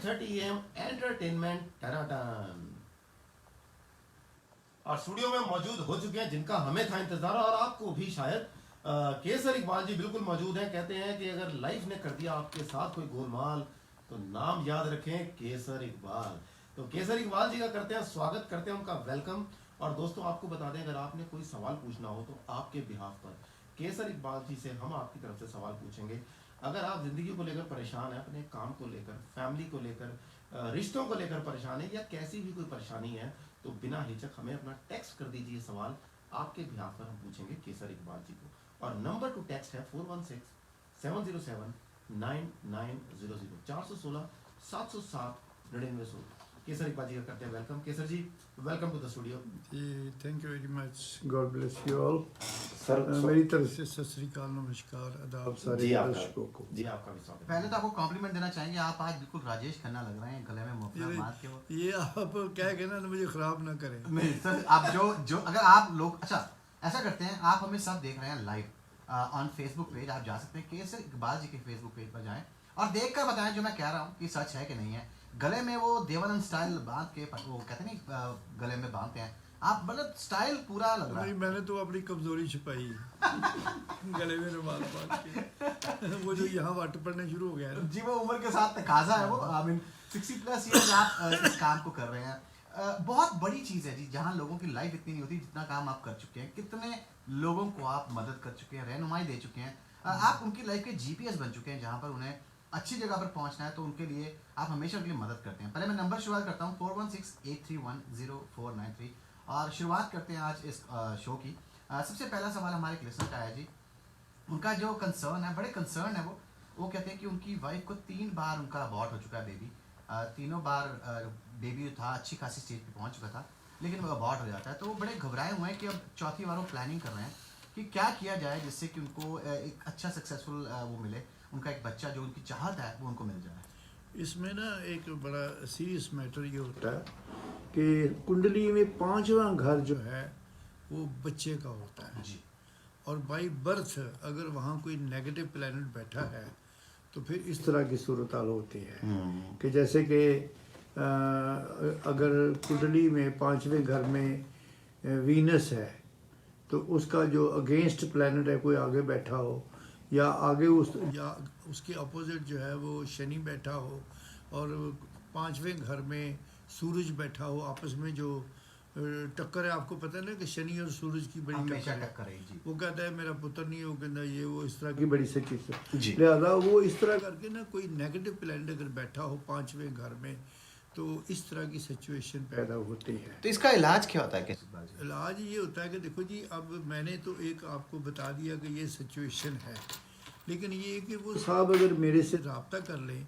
9:30 AM entertainment टनाटन। और studio में मौजूद हो चुके हैं जिनका हमें था इंतजार और आपको भी शायद केसर इकबाल जी बिल्कुल मौजूद हैं। कहते हैं कि अगर लाइफ ने कर दिया आपके साथ कोई गोलमाल तो नाम याद रखें केसर इकबाल। तो केसर इकबाल जी का करते हैं स्वागत, करते हैं उनका वेलकम। और दोस्तों आपको बता दें, अगर आपने कोई सवाल पूछना हो तो आपके बिहाफ पर केसर इकबाल जी से हम आपकी तरफ से सवाल पूछेंगे। अगर आप जिंदगी को लेकर परेशान हैं, अपने काम को लेकर, फैमिली को लेकर, रिश्तों को लेकर परेशान है या कैसी भी कोई परेशानी है, तो बिना हिचक हमें अपना टेक्स्ट कर दीजिए सवाल। आपके बिहाफ पर हम पूछेंगे केसर इकबाल जी को। और नंबर टू टेक्स्ट है 416-707-9900 416-707-9916। केसर इकबाल जी का करते हैं welcome. Kesar ji welcome to the studio. जी thank you very much, god bless you all. Sir मेरी तरफ से सत श्री अकाल, नमस्कार, आदाब सारे दर्शकों को। जी आपका भी स्वागत। पहले तो आपको कॉम्प्लीमेंट देना चाहेंगे, आप आज बिल्कुल राजेश खन्ना लग रहे हैं, गले में मोफलर मार के। वो ये आप क्या कहना मुझे खराब ना करें। नहीं सर, आप जो अगर आप लोग अच्छा ऐसा करते हैं, आप हमें सब देख रहे हैं लाइव ऑन फेसबुक पेज, आप जा सकते हैं केसर इकबाल जी के फेसबुक पेज पर जाएं और देख कर बताएं जो मैं कह रहा हूँ कि सच है कि नहीं है। गले में वो देवानंद स्टाइल बांध के, वो कहते नहीं गले में बांधते हैं, आप मतलब स्टाइल पूरा लग रहा है। नहीं, मैंने तो अपनी कमजोरी छुपाई गले में रुमाल बांध के। वो जो यहाँ वाट पड़ने शुरू हो गया है जी, वो उम्र के साथ तकाजा है, वो आई मीन 60+ ईयर्स आप इस काम को कर रहे हैं। बहुत बड़ी चीज़ है जी, जहाँ लोगों की लाइफ इतनी नहीं होती जितना काम आप कर चुके हैं। कितने लोगों को आप मदद कर चुके हैं, रहनुमाई दे चुके हैं, आप उनकी लाइफ के GPS बन चुके हैं। जहाँ पर उन्हें अच्छी जगह पर पहुंचना है तो उनके लिए आप हमेशा उनके लिए मदद करते हैं। पहले मैं नंबर शुरुआत करता हूँ 4168310493 और शुरुआत करते हैं आज इस शो की। सबसे पहला सवाल हमारे एक लिसनर का है जी। उनका जो कंसर्न है, बड़े कंसर्न है वो कहते हैं कि उनकी वाइफ को 3 बार उनका अबॉर्ट हो चुका है बेबी। तीनों बार बेबी था, अच्छी खासी स्टेज पे पहुंच चुका था, लेकिन वो अबॉर्ट हो जाता है। तो वो बड़े घबराए हुए हैं कि अब चौथी बार वो प्लानिंग कर रहे हैं कि क्या किया जाए जिससे कि उनको एक अच्छा सक्सेसफुल वो मिले, उनका एक बच्चा जो उनकी चाहत है वो उनको मिल जाए। इसमें ना एक बड़ा सीरियस मैटर ये होता है कि कुंडली में 5वां घर जो है वो बच्चे का होता है जी। और बाई बर्थ अगर वहाँ कोई नेगेटिव प्लैनेट बैठा है तो फिर इस तरह की सूरत हाल होती है कि जैसे कि अगर कुंडली में 5वें घर में वीनस है तो उसका जो अगेंस्ट प्लैनेट है कोई आगे बैठा हो या आगे उसके अपोजिट जो है वो शनि बैठा हो और 5वें घर में सूरज बैठा हो, आपस में जो टक्कर है, आपको पता है ना कि शनि और सूरज की बड़ी टक्कर है जी। वो कहता है मेरा पुत्र नहीं है, वो कहता है ये वो, इस तरह की बड़ी सी चीज़ है। जी। लिहाजा वो इस तरह करके ना कोई नेगेटिव प्लैनेट अगर बैठा हो 5वें घर में तो इस तरह की सिचुएशन पैदा होती है। तो इसका इलाज क्या होता है? इलाज ये होता है कि देखो जी, अब मैंने तो एक आपको बता दिया कि ये सिचुएशन है, लेकिन ये कि वो साहब अगर मेरे से रब्ता कर लें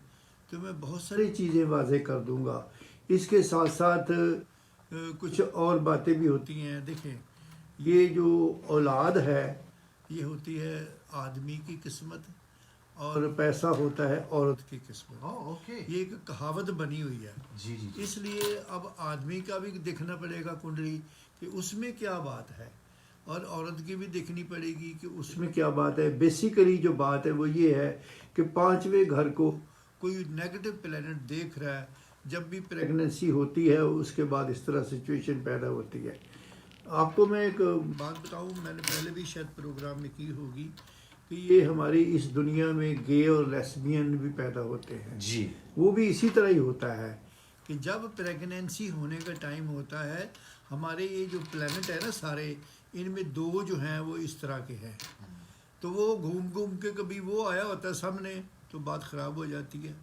तो मैं बहुत सारी चीज़ें वाजे कर दूंगा। इसके साथ साथ कुछ और बातें भी होती हैं। देखें, ये जो औलाद है ये होती है आदमी की किस्मत और पैसा होता है औरत की किस्मत। ओके। ये एक कहावत बनी हुई है। जी जी जी। इसलिए अब आदमी का भी देखना पड़ेगा कुंडली कि उसमें क्या बात है और औरत की भी देखनी पड़ेगी कि उसमें क्या बात है। बेसिकली जो बात है वो ये है कि 5वें घर को कोई नेगेटिव प्लैनेट देख रहा है। जब भी प्रेगनेंसी होती है उसके बाद इस तरह सिचुएशन पैदा होती है। आपको मैं एक बात बताऊं, मैंने पहले भी शायद प्रोग्राम में की होगी कि ये हमारी इस दुनिया में गे और लेस्बियन भी पैदा होते हैं जी। वो भी इसी तरह ही होता है कि जब प्रेगनेंसी होने का टाइम होता है, हमारे ये जो प्लैनेट है ना सारे, इनमें 2 जो हैं वो इस तरह के हैं। तो वो घूम घूम के कभी वो आया होता है सामने तो बात ख़राब हो जाती है।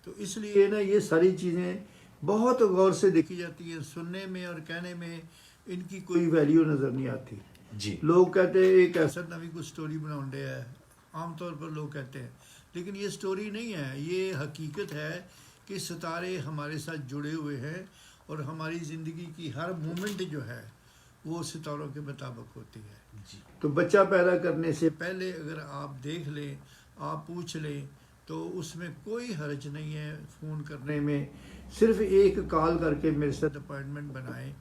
तो इसलिए ना ये सारी चीज़ें बहुत गौर से देखी जाती हैं। सुनने में और कहने में इनकी कोई वैल्यू नज़र नहीं आती। जी। लोग कहते हैं एक ऐसा नवी कुछ स्टोरी बनाने है, आमतौर पर लोग कहते हैं, लेकिन ये स्टोरी नहीं है, ये हकीकत है कि सितारे हमारे साथ जुड़े हुए हैं और हमारी ज़िंदगी की हर मोमेंट जो है वो सितारों के मुताबिक होती है। जी। तो बच्चा पैदा करने से पहले अगर आप देख लें, आप पूछ लें तो उसमें कोई हर्ज नहीं है फ़ोन करने में। सिर्फ एक कॉल करके मेरे साथ अपॉइंटमेंट बनाएं,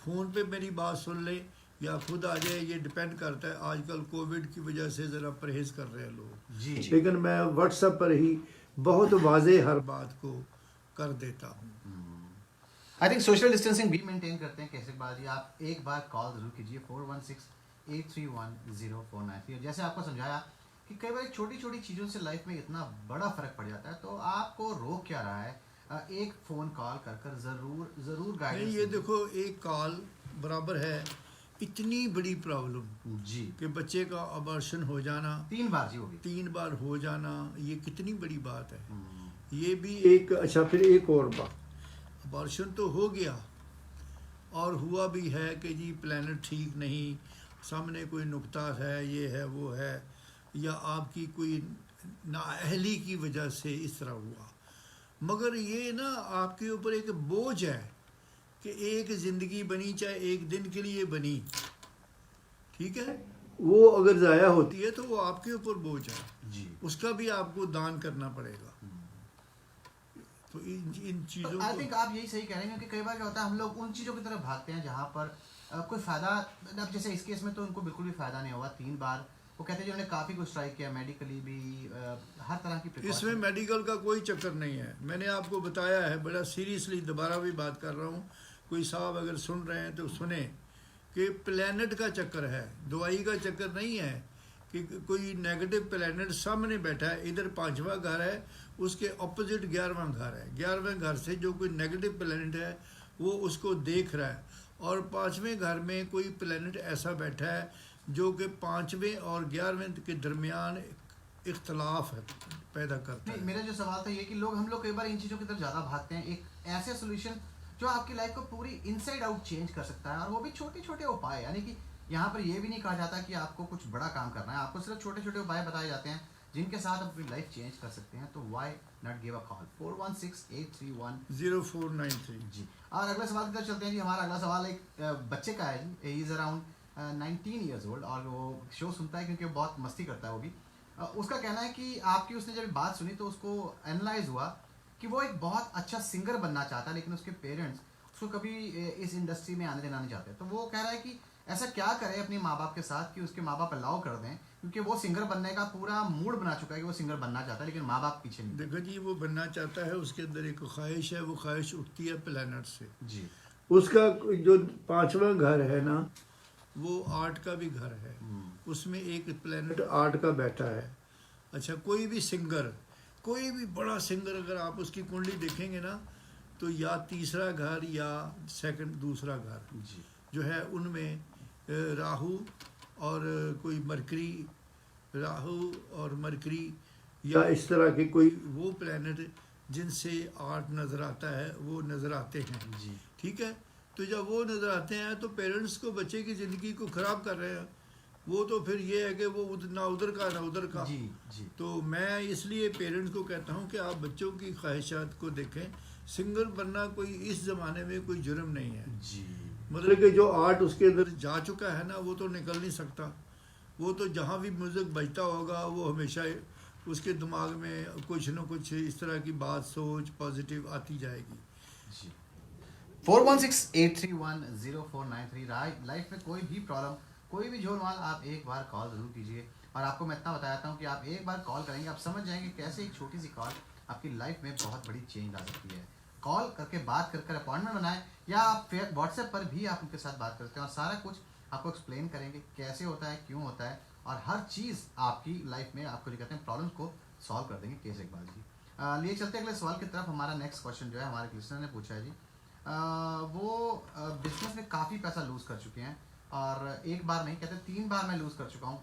फ़ोन पे मेरी बात सुन लें या खुद आ जाए, ये डिपेंड करता है। आजकल कोविड की वजह से ज़रा परहेज़ कर रहे हैं लोग जी। लेकिन मैं व्हाट्सएप पर ही बहुत वाजे हर बात को कर देता हूँ। आई थिंक सोशल डिस्टेंसिंग भी मेंटेन करते हैं कैसे बाजी। आप एक बार कॉल जरूर कीजिए 4168310493। जैसे आपको समझाया कि कई बार छोटी छोटी चीज़ों से लाइफ में इतना बड़ा फर्क पड़ जाता है, तो आपको रोक क्या रहा है? एक फ़ोन कॉल कर कर ज़रूर नहीं, गाइडेंस। ये देखो, एक कॉल बराबर है इतनी बड़ी प्रॉब्लम जी, कि बच्चे का अबॉर्शन हो जाना, 3 बार जी होगी। 3 बार हो जाना, ये कितनी बड़ी बात है। हम्म, ये भी एक अच्छा, फिर एक और बात, अबॉर्शन तो हो गया और हुआ भी है कि जी प्लानट ठीक नहीं, सामने कोई नुक्ता है, ये है वो है, या आपकी कोई नाअहली की वजह से इस तरह हुआ, मगर ये ना आपके ऊपर एक बोझ है कि एक ज़िंदगी बनी, चाहे एक दिन के लिए बनी, ठीक है, वो अगर ज़ाया होती है तो वो आपके ऊपर बोझ है, जी। उसका भी आपको दान करना पड़ेगा। तो इन चीज़ों आई को, थिंक आप यही सही कह रहे हैं, क्योंकि कई बार क्या होता है हम लोग उन चीज़ों की तरफ भागते हैं जहाँ पर कोई फ़ायदा, अब जैसे इस केस में तो उनको बिल्कुल भी फ़ायदा नहीं हुआ। 3 बार वो कहते हैं जी उन्होंने काफ़ी कुछ ट्राई किया, मेडिकली भी, हर तरह की इसमें precaution। मेडिकल का कोई चक्कर नहीं है। मैंने आपको बताया है, बड़ा सीरियसली दोबारा भी बात कर रहा हूँ, कोई साहब अगर सुन रहे हैं तो सुने कि प्लैनेट का चक्कर है, दवाई का चक्कर नहीं है कि कोई नेगेटिव प्लैनेट सामने बैठा है, इधर 5वां घर है, उसके ऑपोजिट 11वां घर है, 11वें घर से जो कोई नेगेटिव प्लैनेट है वो उसको देख रहा है, और 5वें घर में कोई प्लैनेट ऐसा बैठा है जो कि 5वें और 11वें के दरमियान इख्तलाफ है पैदा करता नहीं, है। मेरा जो सवाल था ये कि हम लोग कई बार इन चीज़ों की तरफ ज़्यादा भागते हैं। एक ऐसे सोल्यूशन जो आपकी लाइफ को पूरी इनसाइड आउट चेंज कर सकता है, और वो भी छोटे छोटे उपाय, यानी कि यहाँ पर ये भी नहीं कहा जाता कि आपको कुछ बड़ा काम करना है, आपको सिर्फ छोटे छोटे उपाय बताए जाते हैं जिनके साथ आप अपनी लाइफ चेंज कर सकते हैं। तो why not give a call 416831 0493। जी। और अगले सवाल की तरफ चलते हैं जी। हमारा अगला सवाल एक बच्चे का है जी। He is around 19 years old, और वो शो सुनता है क्योंकि वो बहुत मस्ती करता है वो भी। उसका कहना है कि आपकी उसने जब बात सुनी तो उसको एनालाइज हुआ कि वो एक बहुत अच्छा सिंगर बनना चाहता है, लेकिन उसके पेरेंट्स उसको कभी इस इंडस्ट्री में आने देना नहीं चाहते। तो वो कह रहा है कि ऐसा क्या करे अपने माँ बाप के साथ कि उसके माँ बाप अलाउ कर दें, क्योंकि वो सिंगर बनने का पूरा मूड बना चुका है कि वो सिंगर बनना चाहता है, लेकिन माँ बाप पीछे नहीं। देखो जी, वो बनना चाहता है, उसके अंदर एक ख्वाहिश है, वो ख्वाहिश उठती है प्लैनेट से। जी। उसका जो 5वां घर है ना, वो आर्ट का भी घर है, उसमें एक प्लैनेट आर्ट का बैठा है। अच्छा, कोई भी सिंगर, कोई भी बड़ा सिंगर, अगर आप उसकी कुंडली देखेंगे ना, तो या 3रा घर या दूसरा घर जी। जो है, उनमें राहु और कोई मरकरी, राहु और मरकरी या इस तरह के कोई वो प्लैनेट जिनसे आर्ट नज़र आता है, वो नज़र आते हैं जी। ठीक है। तो जब वो नज़र आते हैं तो पेरेंट्स को बच्चे की ज़िंदगी को ख़राब कर रहे हैं, वो तो फिर ये है कि वो ना उधर का ना उधर का। जी। जी। तो मैं इसलिए पेरेंट्स को कहता हूँ कि आप बच्चों की ख्वाहिशात को देखें। सिंगर बनना कोई इस ज़माने में कोई जुर्म नहीं है। जी। मतलब कि जो आर्ट उसके अंदर जा चुका है ना, वो तो निकल नहीं सकता। वो तो जहाँ भी म्यूज़िक बजता होगा वो हमेशा उसके दिमाग में कुछ न कुछ इस तरह की बात, सोच पॉजिटिव आती जाएगी। जी। 4168310493। लाइफ में कोई भी प्रॉब्लम, कोई भी झोलमाल, आप एक बार कॉल ज़रूर कीजिए। और आपको मैं इतना बताता हूँ कि आप एक बार कॉल करेंगे, आप समझ जाएंगे कैसे एक छोटी सी कॉल आपकी लाइफ में बहुत बड़ी चेंज ला सकती है। कॉल करके बात कर अपॉइंटमेंट बनाएं, या आप फिर व्हाट्सएप पर भी आप उनके साथ बात करते हैं, और सारा कुछ आपको एक्सप्लेन करेंगे कैसे होता है, क्यों होता है, और हर चीज़ आपकी लाइफ में आपको जो कहते हैं प्रॉब्लम्स को सॉल्व कर देंगे केस इकबाल जी। लिए चलते अगले सवाल की तरफ। हमारा नेक्स्ट क्वेश्चन जो है हमारे लिसनर ने पूछा है जी। वो बिजनेस में काफ़ी पैसा लूज़ कर चुके हैं, और एक बार नहीं कहते 3 बार मैं लूज़ कर चुका हूँ,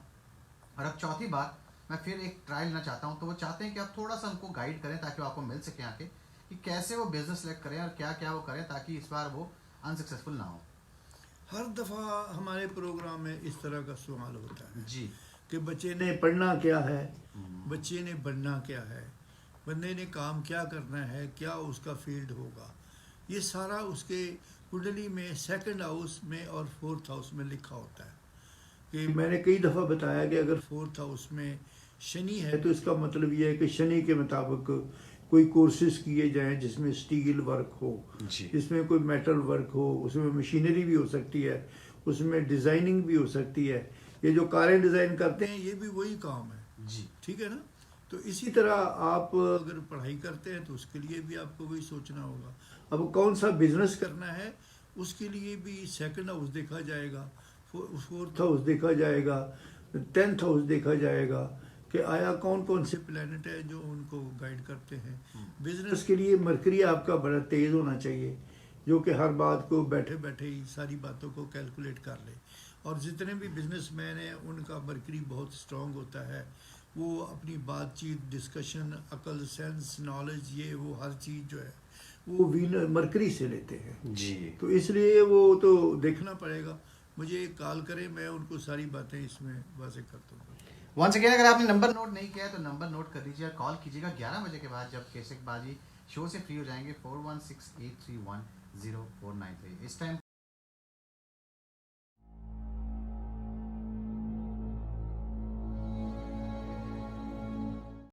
और अब 4थी बार मैं फिर एक ट्रायल लेना चाहता हूँ। तो वो चाहते हैं कि आप थोड़ा सा उनको गाइड करें ताकि वो आपको मिल सके आके कि कैसे वो बिजनेस सेलेक्ट करें और क्या क्या वो करें ताकि इस बार वो अनसक्सेसफुल ना हो। हर दफ़ा हमारे प्रोग्राम में इस तरह का सवाल होता है जी। कि बच्चे ने पढ़ना क्या है, बच्चे ने बनना क्या है, बंदे ने काम क्या करना है, क्या उसका फील्ड होगा। ये सारा उसके कुंडली में 2nd हाउस में और 4th हाउस में लिखा होता है। कि मैंने कई दफ़ा बताया कि अगर 4th हाउस में शनि है तो इसका मतलब ये है कि शनि के मुताबिक कोई कोर्सेज किए जाएं जिसमें स्टील वर्क हो, जिसमें कोई मेटल वर्क हो, उसमें मशीनरी भी हो सकती है, उसमें डिज़ाइनिंग भी हो सकती है। ये जो कारें डिज़ाइन करते हैं ये भी वही काम है जी। ठीक है ना। तो इसी तरह आप अगर पढ़ाई करते हैं तो उसके लिए भी आपको वही सोचना होगा। अब कौन सा बिजनेस करना है उसके लिए भी सेकंड हाउस देखा जाएगा, फोर्थ हाउस देखा जाएगा, 10th हाउस देखा जाएगा कि आया कौन कौन से प्लैनेट है जो उनको गाइड करते हैं। बिजनेस के लिए मरकरी आपका बड़ा तेज़ होना चाहिए, जो कि हर बात को बैठे बैठे ही सारी बातों को कैलकुलेट कर ले। और जितने भी बिजनेसमैन हैं उनका मरकरी बहुत स्ट्रांग होता है, वो अपनी बातचीत, डिस्कशन, अकल, सेंस, नॉलेज, ये वो हर चीज़ जो है वो वीनर मरकरी से लेते हैं जी। तो इसलिए वो तो देखना पड़ेगा। मुझे कॉल करें, मैं उनको सारी बातें इसमें वाज़ेह कर दूँगा। वंस अगेन अगर आपने नंबर नोट नहीं किया है तो नंबर नोट कर लीजिए, कॉल कीजिएगा 11 बजे के बाद जब केसर इकबाल जी शो से फ्री हो जाएंगे 4168310493। इस टाइम